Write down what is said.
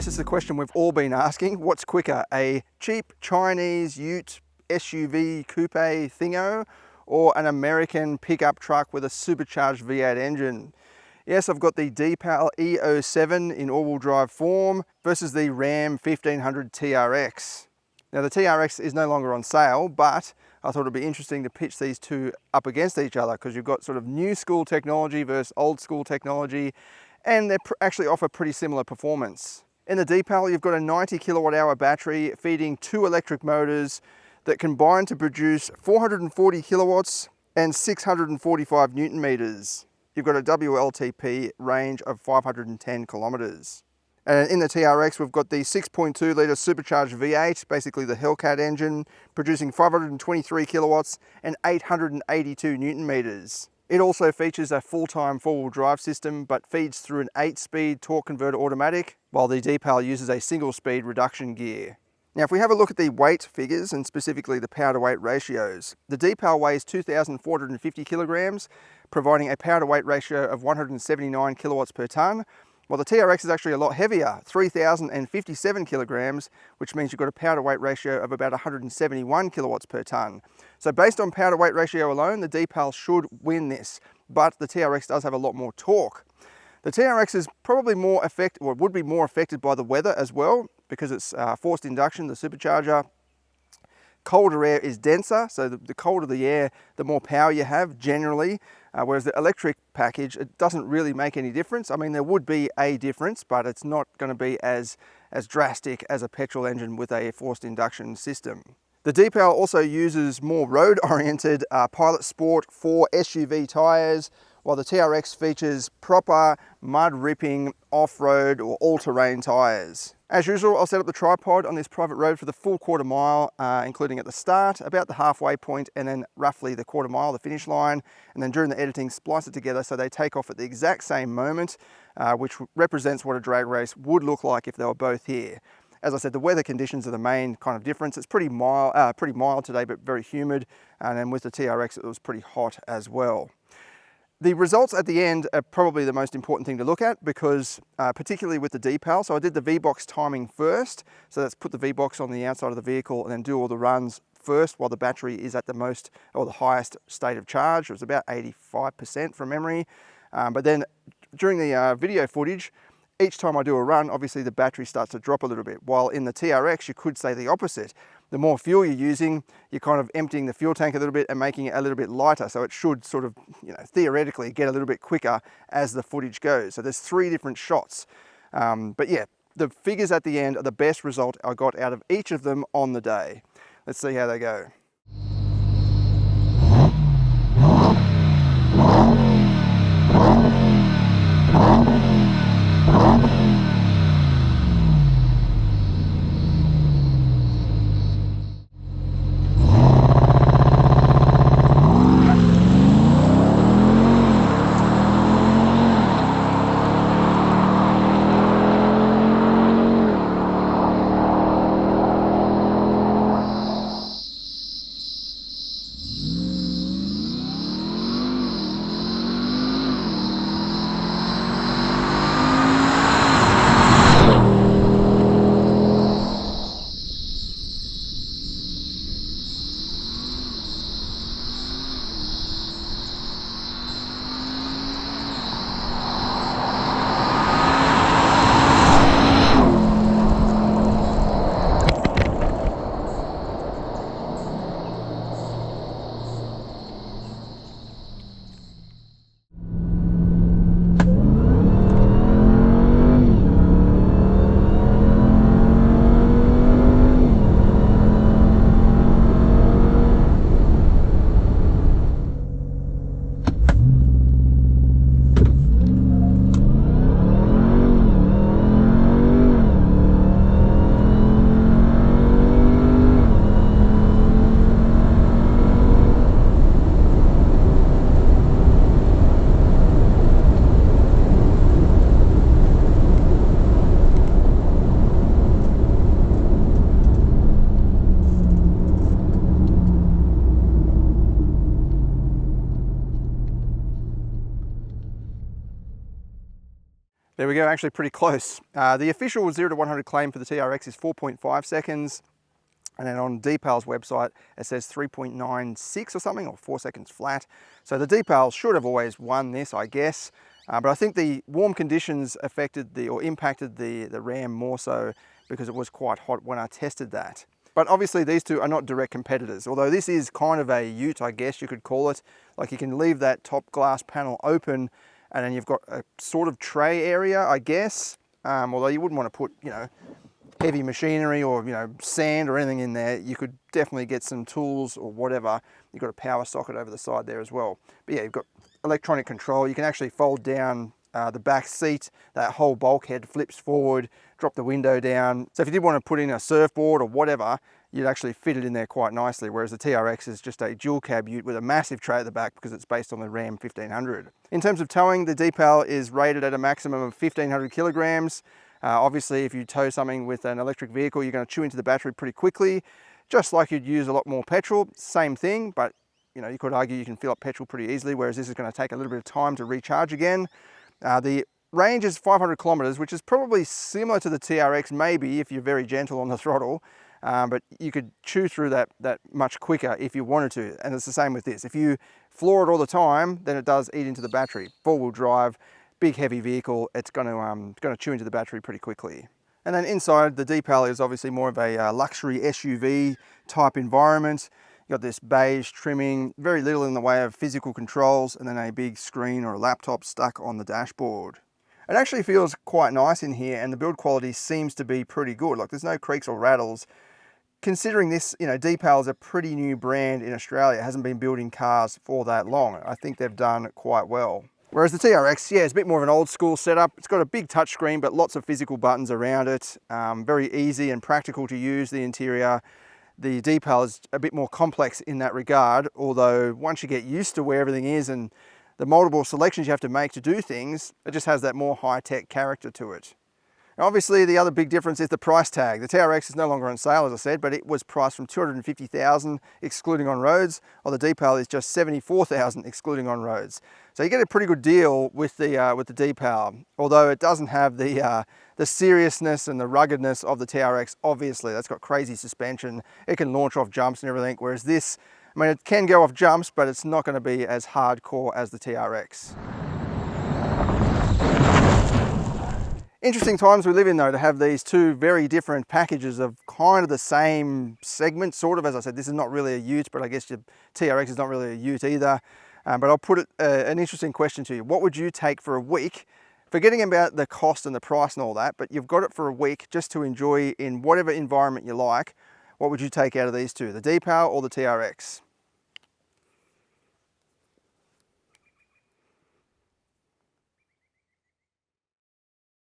Yes, it's a question we've all been asking. What's quicker, a cheap Chinese ute SUV coupe thingo or an American pickup truck with a supercharged V8 engine? Yes, I've got the Deepal E07 in all-wheel drive form versus the Ram 1500 TRX. Now the TRX is no longer on sale, but I thought it'd be interesting to pitch these two up against each other because you've got sort of new school technology versus old school technology, and they actually offer pretty similar performance. In the Deepal, you've got a 90 kilowatt hour battery feeding 2 electric motors that combine to produce 440 kilowatts and 645 Newton meters. You've got a WLTP range of 510 kilometers. And in the TRX, we've got the 6.2 litre supercharged V8, basically the Hellcat engine, producing 523 kilowatts and 882 Newton meters. It also features a full-time four-wheel drive system, but feeds through an 8-speed torque converter automatic, while the Deepal uses a single-speed reduction gear. Now, if we have a look at the weight figures, and specifically the power-to-weight ratios, the Deepal weighs 2,450 kilograms, providing a power-to-weight ratio of 179 kilowatts per tonne, while the TRX is actually a lot heavier, 3,057 kilograms, which means you've got a power-to-weight ratio of about 171 kilowatts per tonne. So based on power-to-weight ratio alone, the Deepal should win this, but the TRX does have a lot more torque. The TRX is probably more affected, or would be more affected by the weather as well, because it's forced induction, the supercharger. Colder air is denser, so the colder the air, the more power you have generally, whereas the electric package, it doesn't really make any difference. I mean, there would be a difference, but it's not going to be as drastic as a petrol engine with a forced induction system. The Deepal also uses more road-oriented Pilot Sport 4 SUV tyres, while the TRX features proper mud-ripping off-road or all-terrain tyres. As usual, I'll set up the tripod on this private road for the full quarter mile, including at the start, about the halfway point, and then roughly the quarter mile, the finish line, and then during the editing, splice it together so they take off at the exact same moment, which represents what a drag race would look like if they were both here. As I said, the weather conditions are the main kind of difference. It's pretty mild today, but very humid, and then with the TRX, it was pretty hot as well. The results at the end are probably the most important thing to look at because particularly with the Deepal, so I did the V-Box timing first. So let's put the V-Box on the outside of the vehicle and then do all the runs first while the battery is at the most or the highest state of charge. It was about 85% from memory. But then during the video footage, each time I do a run, obviously the battery starts to drop a little bit. While in the TRX, you could say the opposite. The more fuel you're using, you're kind of emptying the fuel tank a little bit and making it a little bit lighter. So it should sort of, theoretically get a little bit quicker as the footage goes. So there's 3 different shots. But yeah, the figures at the end are the best result I got out of each of them on the day. Let's see how they go. There we go, actually pretty close. The official 0 to 100 claim for the TRX is 4.5 seconds. And then on Deepal's website, it says 3.96 or something, or 4 seconds flat. So the Deepal should have always won this, I guess. But I think the warm conditions affected or impacted the RAM more so because it was quite hot when I tested that. But obviously these two are not direct competitors, although this is kind of a ute, I guess you could call it. Like you can leave that top glass panel open and then you've got a sort of tray area, I guess. Although you wouldn't want to put, heavy machinery or, sand or anything in there. You could definitely get some tools or whatever. You've got a power socket over the side there as well. But yeah, you've got electronic control. You can actually fold down the back seat. That whole bulkhead flips forward, drop the window down. So if you did want to put in a surfboard or whatever, you'd actually fit it in there quite nicely, whereas the TRX is just a dual cab ute with a massive tray at the back because it's based on the Ram 1500. In terms of towing, the Deepal is rated at a maximum of 1500 kilograms. Obviously, if you tow something with an electric vehicle, you're going to chew into the battery pretty quickly, just like you'd use a lot more petrol. Same thing, but you could argue you can fill up petrol pretty easily, whereas this is going to take a little bit of time to recharge again. The range is 500 kilometers, which is probably similar to the TRX, maybe if you're very gentle on the throttle, but you could chew through that much quicker if you wanted to. And it's the same with this. If you floor it all the time, then it does eat into the battery. Four-wheel drive, big heavy vehicle, it's going to chew into the battery pretty quickly. And then inside, the Deepal is obviously more of a luxury SUV type environment. You've got this beige trimming, very little in the way of physical controls, and then a big screen or a laptop stuck on the dashboard. It actually feels quite nice in here, and the build quality seems to be pretty good. Like there's no creaks or rattles. Considering this, Deepal is a pretty new brand in Australia, it hasn't been building cars for that long. I think they've done quite well. Whereas the TRX, yeah, it's a bit more of an old school setup. It's got a big touchscreen, but lots of physical buttons around it. Very easy and practical to use, the interior. The Deepal is a bit more complex in that regard, although once you get used to where everything is and the multiple selections you have to make to do things, it just has that more high-tech character to it. Now, obviously, the other big difference is the price tag. The TRX is no longer on sale, as I said, but it was priced from $250,000 excluding on roads, while the Deepal is just $74,000 excluding on roads. So you get a pretty good deal with the Deepal, although it doesn't have the seriousness and the ruggedness of the TRX. Obviously, that's got crazy suspension. It can launch off jumps and everything, whereas this, it can go off jumps, but it's not going to be as hardcore as the TRX. Interesting times we live in though, to have these two very different packages of kind of the same segment, sort of. As I said, this is not really a ute, but I guess your TRX is not really a ute either. But I'll put an interesting question to you. What would you take for a week, forgetting about the cost and the price and all that, but you've got it for a week just to enjoy in whatever environment you like? What would you take out of these two, the Deepal or the TRX?